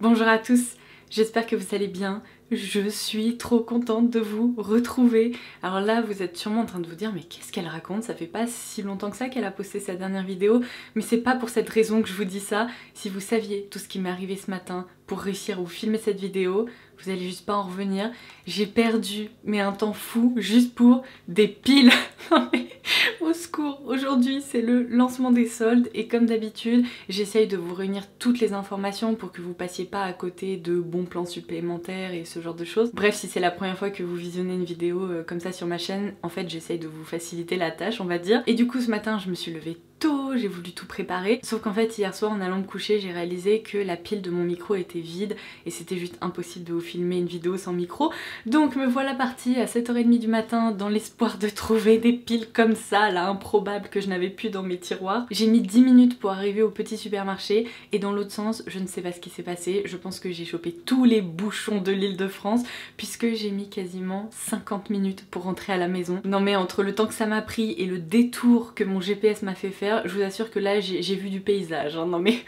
Bonjour à tous, j'espère que vous allez bien. Je suis trop contente de vous retrouver. Alors là, vous êtes sûrement en train de vous dire, mais qu'est-ce qu'elle raconte? Ça fait pas si longtemps que ça qu'elle a posté sa dernière vidéo. Mais c'est pas pour cette raison que je vous dis ça. Si vous saviez tout ce qui m'est arrivé ce matin pour réussir à vous filmer cette vidéo, vous allez juste pas en revenir. J'ai perdu mais un temps fou juste pour des piles. Non mais au secours, aujourd'hui c'est le lancement des soldes et comme d'habitude j'essaye de vous réunir toutes les informations pour que vous passiez pas à côté de bons plans supplémentaires et ce genre de choses. Bref, si c'est la première fois que vous visionnez une vidéo comme ça sur ma chaîne, en fait j'essaye de vous faciliter la tâche on va dire. Et du coup ce matin je me suis levée tôt, j'ai voulu tout préparer. Sauf qu'en fait hier soir en allant me coucher j'ai réalisé que la pile de mon micro était vide et c'était juste impossible de vous filmer une vidéo sans micro. Donc me voilà partie à 7h30 du matin dans l'espoir de trouver des piles comme ça, là improbables que je n'avais plus dans mes tiroirs. J'ai mis 10 minutes pour arriver au petit supermarché et dans l'autre sens je ne sais pas ce qui s'est passé. Je pense que j'ai chopé tous les bouchons de l'Île-de-France puisque j'ai mis quasiment 50 minutes pour rentrer à la maison. Non mais entre le temps que ça m'a pris et le détour que mon GPS m'a fait faire, je vous assure que là j'ai vu du paysage, hein. Non mais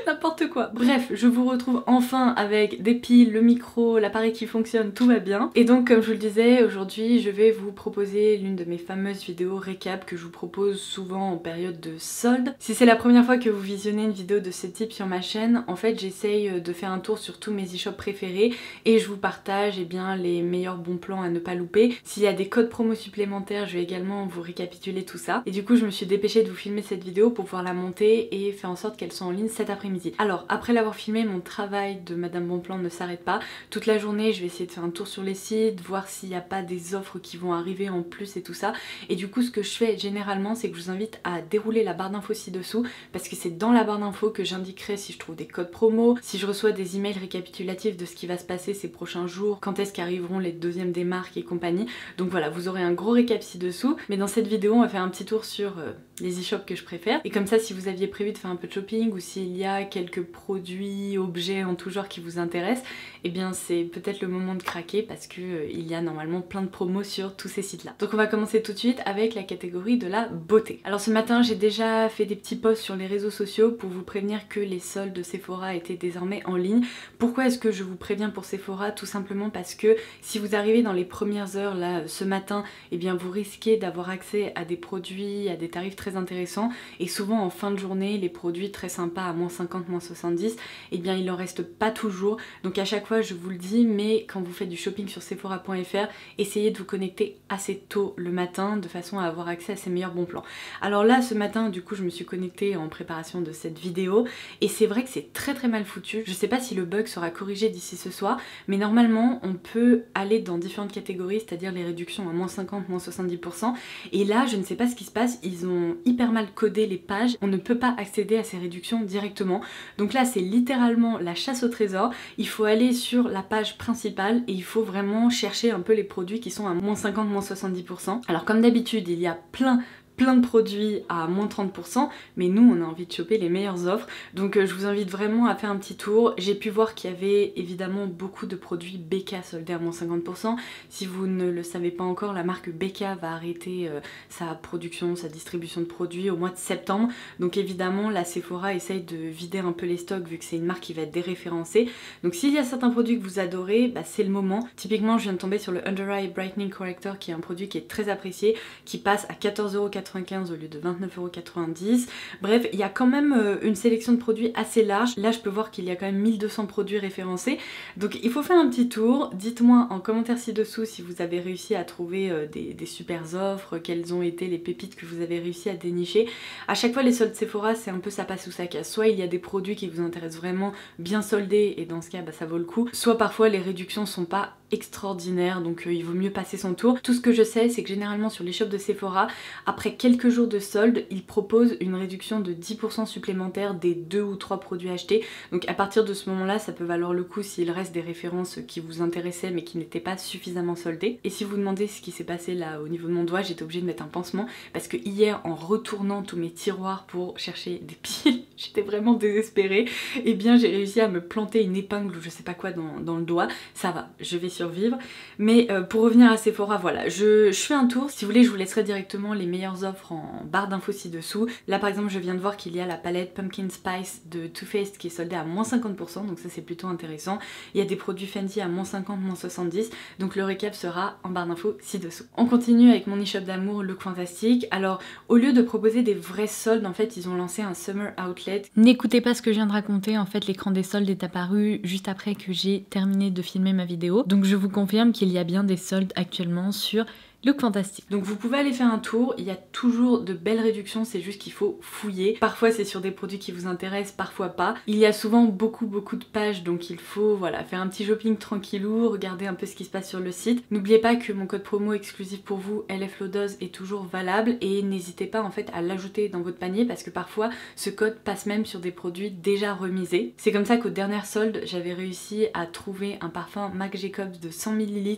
n'importe quoi. Bref, je vous retrouve enfin avec des piles, le micro, l'appareil qui fonctionne, tout va bien. Et donc comme je vous le disais, aujourd'hui je vais vous proposer l'une de mes fameuses vidéos récap que je vous propose souvent en période de solde. Si c'est la première fois que vous visionnez une vidéo de ce type sur ma chaîne, en fait j'essaye de faire un tour sur tous mes e-shops préférés et je vous partage bien les meilleurs bons plans à ne pas louper. S'il y a des codes promo supplémentaires, je vais également vous récapituler tout ça. Et du coup je me suis dépêchée de vous filmer cette vidéo pour pouvoir la monter et faire en sorte qu'elle soit en ligne cet après-midi. Alors après l'avoir filmé, mon travail de Madame Bonplan ne s'arrête pas. Toute la journée je vais essayer de faire un tour sur les sites, voir s'il n'y a pas des offres qui vont arriver en plus et tout ça. Et du coup ce que je fais généralement c'est que je vous invite à dérouler la barre d'infos ci-dessous parce que c'est dans la barre d'infos que j'indiquerai si je trouve des codes promo, si je reçois des emails récapitulatifs de ce qui va se passer ces prochains jours, quand est-ce qu'arriveront les deuxièmes des marques et compagnie. Donc voilà, vous aurez un gros récap ci-dessous. Mais dans cette vidéo on va faire un petit tour sur les e-shops que je préfère. Et comme ça si vous aviez prévu de faire un peu de shopping ou s'il y a quelques produits, objets en tout genre qui vous intéressent, et bien c'est peut-être le moment de craquer parce que il y a normalement plein de promos sur tous ces sites là. Donc on va commencer tout de suite avec la catégorie de la beauté. Alors ce matin j'ai déjà fait des petits posts sur les réseaux sociaux pour vous prévenir que les soldes de Sephora étaient désormais en ligne. Pourquoi est-ce que je vous préviens pour Sephora? Tout simplement parce que si vous arrivez dans les premières heures là ce matin, et bien vous risquez d'avoir accès à des produits à des tarifs très intéressants et souvent en fin de journée les produits très sympas à moins 50, moins 70, et bien il en reste pas toujours. Donc à chaque fois je vous le dis, mais quand vous faites du shopping sur Sephora.fr, essayez de vous connecter assez tôt le matin de façon à avoir accès à ces meilleurs bons plans. Alors là ce matin du coup je me suis connectée en préparation de cette vidéo et c'est vrai que c'est très mal foutu. Je sais pas si le bug sera corrigé d'ici ce soir, mais normalement on peut aller dans différentes catégories, c'est-à-dire les réductions à moins 50, moins 70%, et là je ne sais pas ce qui se passe, ils ont hyper mal codé les pages, on ne peut pas accéder à ces réductions directement. Donc là c'est littéralement la chasse au trésor, il faut aller sur la page principale et il faut vraiment chercher un peu les produits qui sont à moins 50, moins 70%. Alors comme d'habitude il y a plein de produits à moins 30%, mais nous on a envie de choper les meilleures offres, donc je vous invite vraiment à faire un petit tour. J'ai pu voir qu'il y avait évidemment beaucoup de produits BK soldés à moins 50%. Si vous ne le savez pas encore, la marque BK va arrêter sa production, sa distribution de produits au mois de septembre, donc évidemment la Sephora essaye de vider un peu les stocks vu que c'est une marque qui va être déréférencée. Donc s'il y a certains produits que vous adorez, bah, c'est le moment. Typiquement je viens de tomber sur le Under Eye Brightening Corrector qui est un produit qui est très apprécié, qui passe à 14,95€ au lieu de 29,90€. Bref, il y a quand même une sélection de produits assez large. Là je peux voir qu'il y a quand même 1200 produits référencés, donc il faut faire un petit tour. Dites-moi en commentaire ci-dessous si vous avez réussi à trouver des super offres, quelles ont été les pépites que vous avez réussi à dénicher. À chaque fois les soldes Sephora c'est un peu ça passe ou ça casse, soit il y a des produits qui vous intéressent vraiment bien soldés et dans ce cas bah, ça vaut le coup, soit parfois les réductions sont pas extraordinaires, donc il vaut mieux passer son tour. Tout ce que je sais c'est que généralement sur les shops de Sephora, après quelques jours de solde, ils proposent une réduction de 10% supplémentaire des 2 ou 3 produits achetés. Donc à partir de ce moment là ça peut valoir le coup s'il reste des références qui vous intéressaient mais qui n'étaient pas suffisamment soldées. Et si vous demandez ce qui s'est passé là au niveau de mon doigt, j'étais obligée de mettre un pansement parce que hier en retournant tous mes tiroirs pour chercher des piles, j'étais vraiment désespérée, et bien j'ai réussi à me planter une épingle ou je sais pas quoi dans le doigt. Ça va, je vais survivre. Mais pour revenir à Sephora, voilà, je fais un tour. Si vous voulez, je vous laisserai directement les meilleures offres en barre d'infos ci-dessous. Là par exemple, je viens de voir qu'il y a la palette Pumpkin Spice de Too Faced qui est soldée à moins 50%, donc ça c'est plutôt intéressant. Il y a des produits Fenty à moins 50, moins 70, donc le récap sera en barre d'infos ci-dessous. On continue avec mon e-shop d'amour Look Fantastic. Alors au lieu de proposer des vrais soldes, en fait ils ont lancé un Summer Outlet. N'écoutez pas ce que je viens de raconter, en fait l'écran des soldes est apparu juste après que j'ai terminé de filmer ma vidéo. Donc je vous confirme qu'il y a bien des soldes actuellement sur Look Fantastic. Donc vous pouvez aller faire un tour, il y a toujours de belles réductions, c'est juste qu'il faut fouiller. Parfois c'est sur des produits qui vous intéressent, parfois pas. Il y a souvent beaucoup de pages, donc il faut voilà, faire un petit shopping tranquillou, regarder un peu ce qui se passe sur le site. N'oubliez pas que mon code promo exclusif pour vous, LFLODOZ, est toujours valable et n'hésitez pas en fait à l'ajouter dans votre panier parce que parfois ce code passe même sur des produits déjà remisés. C'est comme ça qu'aux dernières soldes, j'avais réussi à trouver un parfum Marc Jacobs de 100 ml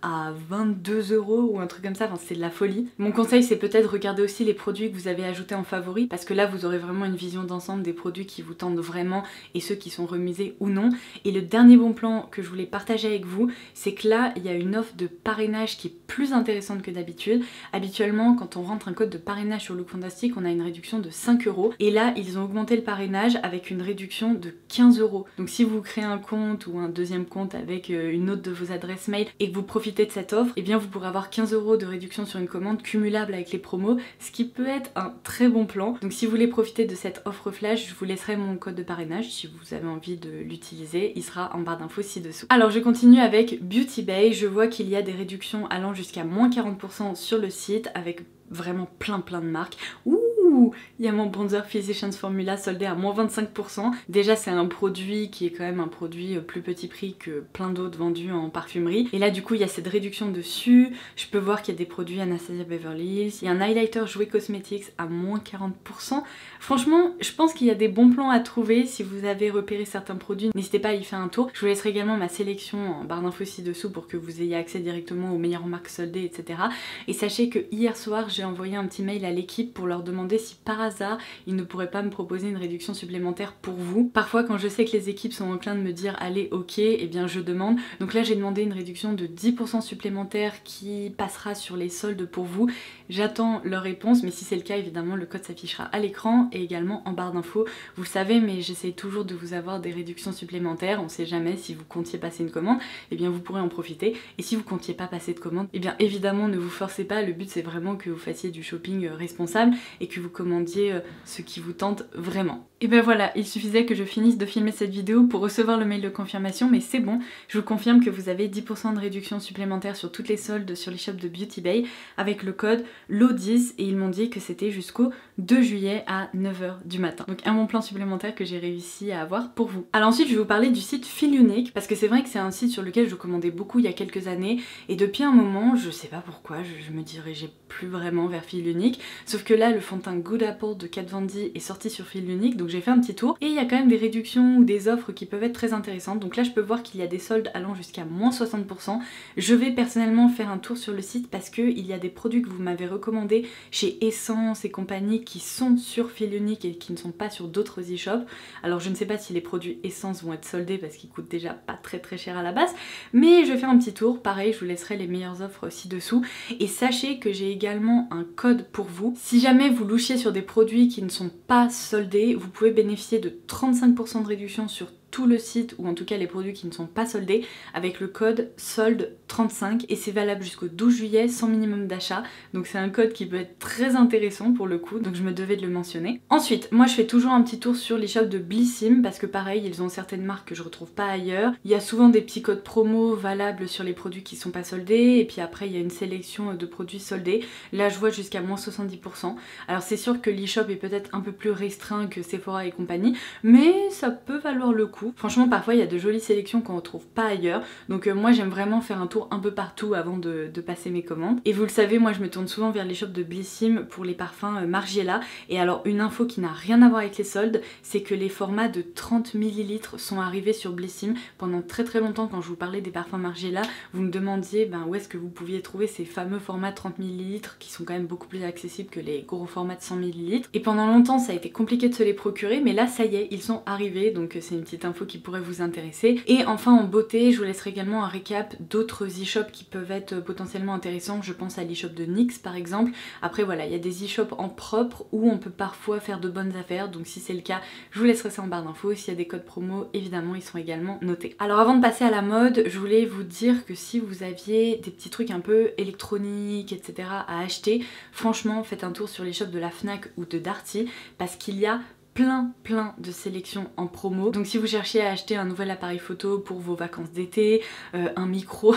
à 22 € ou un truc comme ça, enfin c'est de la folie. Mon conseil c'est peut-être regarder aussi les produits que vous avez ajoutés en favori parce que là vous aurez vraiment une vision d'ensemble des produits qui vous tentent vraiment et ceux qui sont remisés ou non. Et le dernier bon plan que je voulais partager avec vous, c'est que là il y a une offre de parrainage qui est plus intéressante que d'habitude. Habituellement quand on rentre un code de parrainage sur Look Fantastic, on a une réduction de 5 € et là ils ont augmenté le parrainage avec une réduction de 15 €. Donc si vous créez un compte ou un deuxième compte avec une autre de vos adresses mail et que vous profitez de cette offre, et bien vous pourrez avoir 15 € de réduction sur une commande cumulable avec les promos, ce qui peut être un très bon plan. Donc si vous voulez profiter de cette offre flash, je vous laisserai mon code de parrainage si vous avez envie de l'utiliser, il sera en barre d'infos ci-dessous. Alors je continue avec Beauty Bay, je vois qu'il y a des réductions allant jusqu'à moins 40% sur le site avec vraiment plein de marques. Il y a mon bronzer Physicians Formula soldé à moins 25%. Déjà c'est un produit qui est quand même un produit plus petit prix que plein d'autres vendus en parfumerie. Et là du coup il y a cette réduction dessus. Je peux voir qu'il y a des produits Anastasia Beverly Hills. Il y a un highlighter Jouer Cosmetics à moins 40%. Franchement je pense qu'il y a des bons plans à trouver. Si vous avez repéré certains produits, n'hésitez pas à y faire un tour. Je vous laisserai également ma sélection en barre d'infos ci-dessous pour que vous ayez accès directement aux meilleures marques soldées, etc. Et sachez que hier soir j'ai envoyé un petit mail à l'équipe pour leur demander si par hasard ils ne pourraient pas me proposer une réduction supplémentaire pour vous. Parfois quand je sais que les équipes sont enclins de me dire allez ok, et bien je demande. Donc là j'ai demandé une réduction de 10% supplémentaire qui passera sur les soldes pour vous. J'attends leur réponse, mais si c'est le cas évidemment le code s'affichera à l'écran et également en barre d'infos. Vous savez, mais j'essaie toujours de vous avoir des réductions supplémentaires. On sait jamais, si vous comptiez passer une commande, et bien vous pourrez en profiter. Et si vous comptiez pas passer de commande, et bien évidemment ne vous forcez pas. Le but c'est vraiment que vous fassiez du shopping responsable et que vous commandiez ce qui vous tente vraiment. Et ben voilà, il suffisait que je finisse de filmer cette vidéo pour recevoir le mail de confirmation, mais c'est bon, je vous confirme que vous avez 10% de réduction supplémentaire sur toutes les soldes sur l'e-shop de Beauty Bay avec le code LO10 et ils m'ont dit que c'était jusqu'au 2 juillet à 9 h du matin. Donc un bon plan supplémentaire que j'ai réussi à avoir pour vous. Alors ensuite je vais vous parler du site Feel Unique parce que c'est vrai que c'est un site sur lequel je commandais beaucoup il y a quelques années et depuis un moment, je sais pas pourquoi, je me dirigeais plus vraiment vers Feel Unique, sauf que là le fond de teint Good Apple de Kat Von D est sorti sur Feel Unique, donc j'ai fait un petit tour et il y a quand même des réductions ou des offres qui peuvent être très intéressantes. Donc là je peux voir qu'il y a des soldes allant jusqu'à moins 60%. Je vais personnellement faire un tour sur le site parce que il y a des produits que vous m'avez recommandés chez Essence et compagnie qui sont sur Feel Unique et qui ne sont pas sur d'autres e-shops. Alors je ne sais pas si les produits Essence vont être soldés parce qu'ils coûtent déjà pas très cher à la base, mais je vais faire un petit tour. Pareil, je vous laisserai les meilleures offres ci-dessous et sachez que j'ai également un code pour vous. Si jamais vous louchiez sur des produits qui ne sont pas soldés, vous pouvez bénéficier de 35% de réduction sur tout le site ou en tout cas les produits qui ne sont pas soldés avec le code SOLD35 et c'est valable jusqu'au 12 juillet sans minimum d'achat, donc c'est un code qui peut être très intéressant pour le coup, donc je me devais de le mentionner. Ensuite moi je fais toujours un petit tour sur l'e-shop de Blissim parce que pareil ils ont certaines marques que je retrouve pas ailleurs. Il y a souvent des petits codes promo valables sur les produits qui sont pas soldés et puis après il y a une sélection de produits soldés. Là je vois jusqu'à moins 70%. Alors c'est sûr que l'e-shop est peut-être un peu plus restreint que Sephora et compagnie, mais ça peut valoir le coup. Franchement parfois il y a de jolies sélections qu'on retrouve pas ailleurs, donc moi j'aime vraiment faire un tour un peu partout avant de passer mes commandes. Et vous le savez, moi je me tourne souvent vers les shops de Blissim pour les parfums Margiela. Et alors une info qui n'a rien à voir avec les soldes, c'est que les formats de 30 ml sont arrivés sur Blissim. Pendant très longtemps quand je vous parlais des parfums Margiela, vous me demandiez où est-ce que vous pouviez trouver ces fameux formats 30 ml qui sont quand même beaucoup plus accessibles que les gros formats de 100 ml. Et pendant longtemps ça a été compliqué de se les procurer, mais là ça y est, ils sont arrivés, donc c'est une petite info d'infos qui pourraient vous intéresser. Et enfin en beauté, je vous laisserai également un récap d'autres e-shops qui peuvent être potentiellement intéressants. Je pense à l'e-shop de NYX par exemple. Après voilà, il y a des e-shops en propre où on peut parfois faire de bonnes affaires, donc si c'est le cas, je vous laisserai ça en barre d'infos. S'il y a des codes promo, évidemment, ils sont également notés. Alors avant de passer à la mode, je voulais vous dire que si vous aviez des petits trucs un peu électroniques, etc. à acheter, franchement, faites un tour sur les shops de la Fnac ou de Darty, parce qu'il y a plein de sélections en promo. Donc si vous cherchez à acheter un nouvel appareil photo pour vos vacances d'été, un micro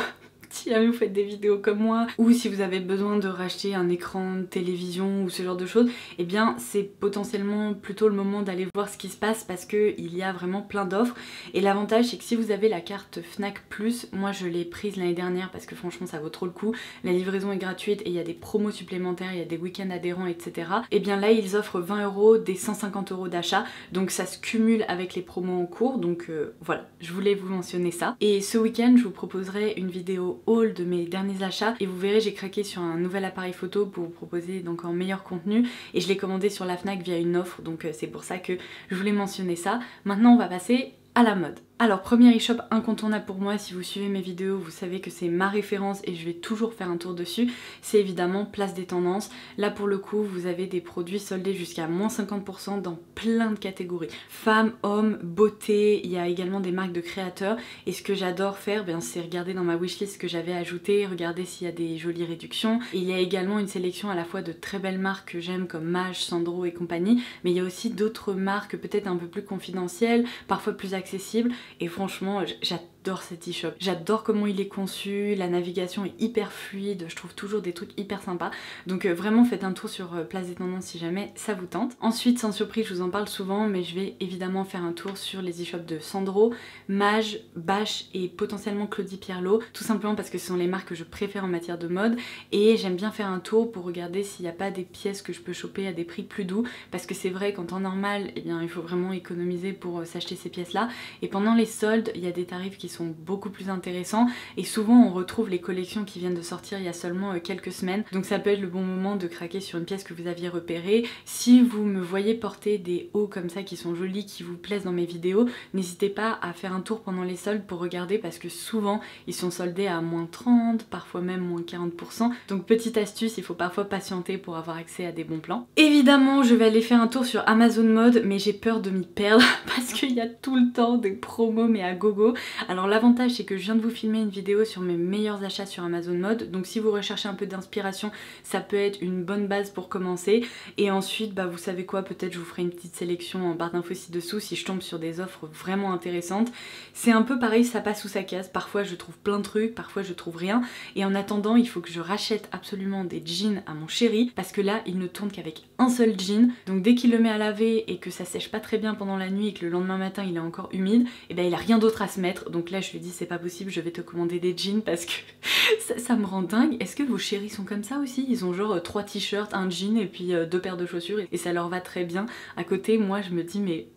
si jamais vous faites des vidéos comme moi, ou si vous avez besoin de racheter un écran de télévision ou ce genre de choses, eh bien c'est potentiellement plutôt le moment d'aller voir ce qui se passe parce qu'il y a vraiment plein d'offres. Et l'avantage c'est que si vous avez la carte Fnac Plus, moi je l'ai prise l'année dernière parce que franchement ça vaut trop le coup, la livraison est gratuite et il y a des promos supplémentaires, il y a des week-ends adhérents, etc. Et bien là ils offrent 20 € des 150 € d'achat, donc ça se cumule avec les promos en cours, donc voilà, je voulais vous mentionner ça. Et ce week-end je vous proposerai une vidéo haul de mes derniers achats et vous verrez j'ai craqué sur un nouvel appareil photo pour vous proposer d'encore meilleur contenu et je l'ai commandé sur la Fnac via une offre, donc c'est pour ça que je voulais mentionner ça. Maintenant on va passer à la mode. Alors premier e-shop incontournable pour moi, si vous suivez mes vidéos vous savez que c'est ma référence et je vais toujours faire un tour dessus, c'est évidemment Place des Tendances. Là pour le coup vous avez des produits soldés jusqu'à moins 50% dans plein de catégories. Femmes, hommes, beauté, il y a également des marques de créateurs et ce que j'adore faire c'est regarder dans ma wishlist ce que j'avais ajouté, regarder s'il y a des jolies réductions. Et il y a également une sélection à la fois de très belles marques que j'aime comme Mage, Sandro et compagnie, mais il y a aussi d'autres marques peut-être un peu plus confidentielles, parfois plus accessibles. Et franchement, j'adore cet e-shop. J'adore comment il est conçu, la navigation est hyper fluide, je trouve toujours des trucs hyper sympas. Donc vraiment faites un tour sur Place des Tendances si jamais ça vous tente. Ensuite, sans surprise, je vous en parle souvent, mais je vais évidemment faire un tour sur les e-shops de Sandro, Mage, Bash et potentiellement Claudie Pierlot, tout simplement parce que ce sont les marques que je préfère en matière de mode. Et j'aime bien faire un tour pour regarder s'il n'y a pas des pièces que je peux choper à des prix plus doux, parce que c'est vrai qu'en temps normal, eh bien, il faut vraiment économiser pour s'acheter ces pièces-là. Et pendant les soldes, il y a des tarifs qui sont beaucoup plus intéressants et souvent on retrouve les collections qui viennent de sortir il y a seulement quelques semaines, donc ça peut être le bon moment de craquer sur une pièce que vous aviez repérée. Si vous me voyez porter des hauts comme ça qui sont jolis, qui vous plaisent dans mes vidéos, n'hésitez pas à faire un tour pendant les soldes pour regarder parce que souvent ils sont soldés à moins 30, parfois même moins 40%, donc petite astuce, il faut parfois patienter pour avoir accès à des bons plans. Évidemment je vais aller faire un tour sur Amazon Mode, mais j'ai peur de m'y perdre parce qu'il y a tout le temps des promos mais à gogo. Alors l'avantage c'est que je viens de vous filmer une vidéo sur mes meilleurs achats sur Amazon Mode, donc si vous recherchez un peu d'inspiration ça peut être une bonne base pour commencer. Et ensuite vous savez quoi, peut-être je vous ferai une petite sélection en barre d'infos ci-dessous si je tombe sur des offres vraiment intéressantes. C'est un peu pareil, ça passe ou ça casse, parfois je trouve plein de trucs, parfois je trouve rien, et en attendant il faut que je rachète absolument des jeans à mon chéri parce que là il ne tourne qu'avec un seul jean, donc dès qu'il le met à laver et que ça sèche pas très bien pendant la nuit et que le lendemain matin il est encore humide, et il a rien d'autre à se mettre. Donc là je lui dis c'est pas possible, je vais te commander des jeans parce que ça me rend dingue. Est-ce que vos chéris sont comme ça aussi? Ils ont genre 3 t-shirts, un jean et puis 2 paires de chaussures et ça leur va très bien. À côté moi je me dis mais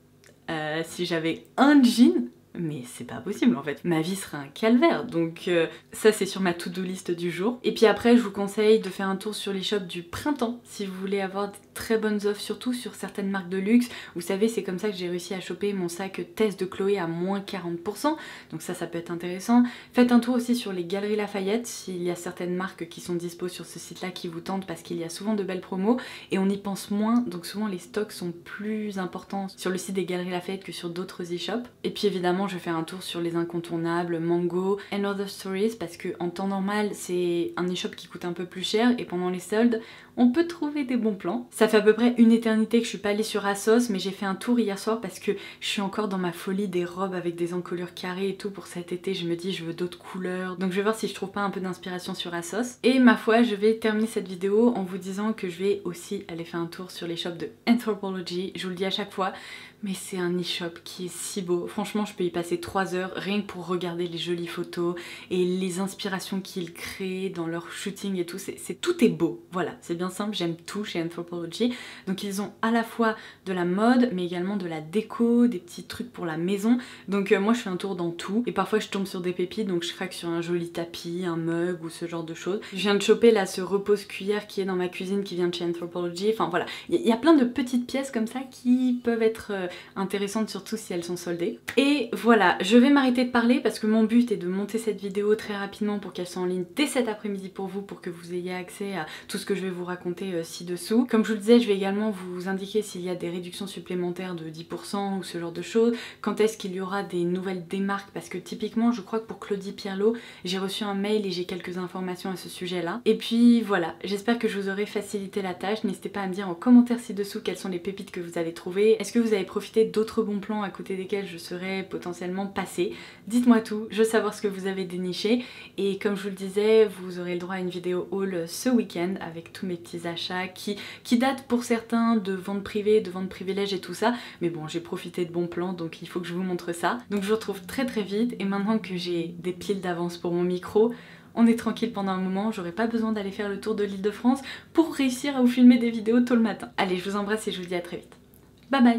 si j'avais un jean, mais c'est pas possible en fait, ma vie serait un calvaire. Donc ça c'est sur ma to-do list du jour. Et puis après je vous conseille de faire un tour sur les shops du printemps si vous voulez avoir des très bonnes offres, surtout sur certaines marques de luxe. Vous savez c'est comme ça que j'ai réussi à choper mon sac Tess de Chloé à moins 40%, donc ça peut être intéressant. Faites un tour aussi sur les Galeries Lafayette s'il y a certaines marques qui sont dispo sur ce site là qui vous tentent, parce qu'il y a souvent de belles promos et on y pense moins, donc souvent les stocks sont plus importants sur le site des Galeries Lafayette que sur d'autres e-shops. Et puis évidemment je vais faire un tour sur les incontournables Mango and Other Stories parce que en temps normal c'est un e-shop qui coûte un peu plus cher et pendant les soldes on peut trouver des bons plans. Ça fait à peu près une éternité que je suis pas allée sur ASOS, mais j'ai fait un tour hier soir parce que je suis encore dans ma folie des robes avec des encolures carrées et tout pour cet été. Je me dis je veux d'autres couleurs, donc je vais voir si je trouve pas un peu d'inspiration sur ASOS. Et ma foi je vais terminer cette vidéo en vous disant que je vais aussi aller faire un tour sur les shops de Anthropologie. Je vous le dis à chaque fois, mais c'est un e-shop qui est si beau. Franchement je peux y passer 3 heures rien que pour regarder les jolies photos et les inspirations qu'ils créent dans leur shooting et tout. Tout est beau, voilà, c'est bien simple, j'aime tout chez Anthropologie. Donc ils ont à la fois de la mode mais également de la déco, des petits trucs pour la maison. Donc moi je fais un tour dans tout et parfois je tombe sur des pépites, donc je craque sur un joli tapis, un mug ou ce genre de choses. Je viens de choper là ce repose cuillère qui est dans ma cuisine qui vient de chez Anthropologie. Enfin voilà, il y a plein de petites pièces comme ça qui peuvent être intéressantes, surtout si elles sont soldées. Et voilà, je vais m'arrêter de parler parce que mon but est de monter cette vidéo très rapidement pour qu'elle soit en ligne dès cet après-midi pour vous, pour que vous ayez accès à tout ce que je vais vous raconter ci-dessous. Comme je vous le disais, je vais également vous indiquer s'il y a des réductions supplémentaires de 10% ou ce genre de choses, quand est-ce qu'il y aura des nouvelles démarques, parce que typiquement je crois que pour Claudie Pierlot, j'ai reçu un mail et j'ai quelques informations à ce sujet-là. Et puis voilà, j'espère que je vous aurai facilité la tâche. N'hésitez pas à me dire en commentaire ci-dessous quelles sont les pépites que vous avez trouvées. Est-ce que vous avez profité d'autres bons plans à côté desquels je serais potentiellement passée? Dites-moi tout, je veux savoir ce que vous avez déniché. Et comme je vous le disais, vous aurez le droit à une vidéo haul ce week-end avec tous mes petits achats qui datent pour certains de ventes privées, de ventes privilèges et tout ça. Mais bon, j'ai profité de bons plans, donc il faut que je vous montre ça. Donc je vous retrouve très vite, et maintenant que j'ai des piles d'avance pour mon micro, on est tranquille pendant un moment, j'aurai pas besoin d'aller faire le tour de l'Île-de-France pour réussir à vous filmer des vidéos tôt le matin. Allez, je vous embrasse et je vous dis à très vite. Bye bye!